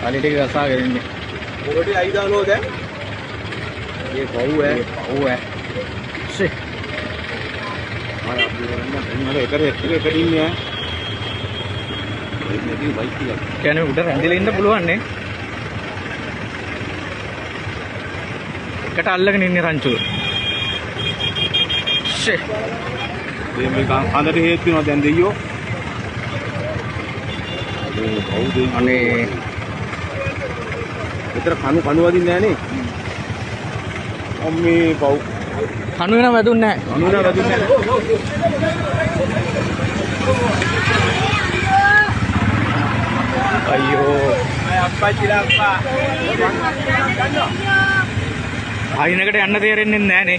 තලි ටික ගසාගෙන ඉන්නේ. පොරටි අයි දානෝ දැන්. ඒ පව් ඈ. පව් ඈ. ෂේ. ආය අපි මම එකට ඉන්නේ ඈ. මේකේ බයික් එක. කියන්නේ උඩ රැඳිලා ඉන්න පුළුවන් නේ. එකට අල්ලගෙන ඉන්නේ රංචුව. ෂේ. මේ කන්දට හේතු වෙනවා දැන් දෙයියෝ. ඒ පව් දෙයි. අනේ විතර කණු වදින්නේ නැහැ නේ. අම්මේ පව්. කණු වෙන වැදුන්නේ නැහැ. කණු වෙන වැදුන්නේ නැහැ. අයියෝ. අප්පච්චිලා අප්පා. අයිනකට යන්න තේරෙන්නේ නැහැ නේ.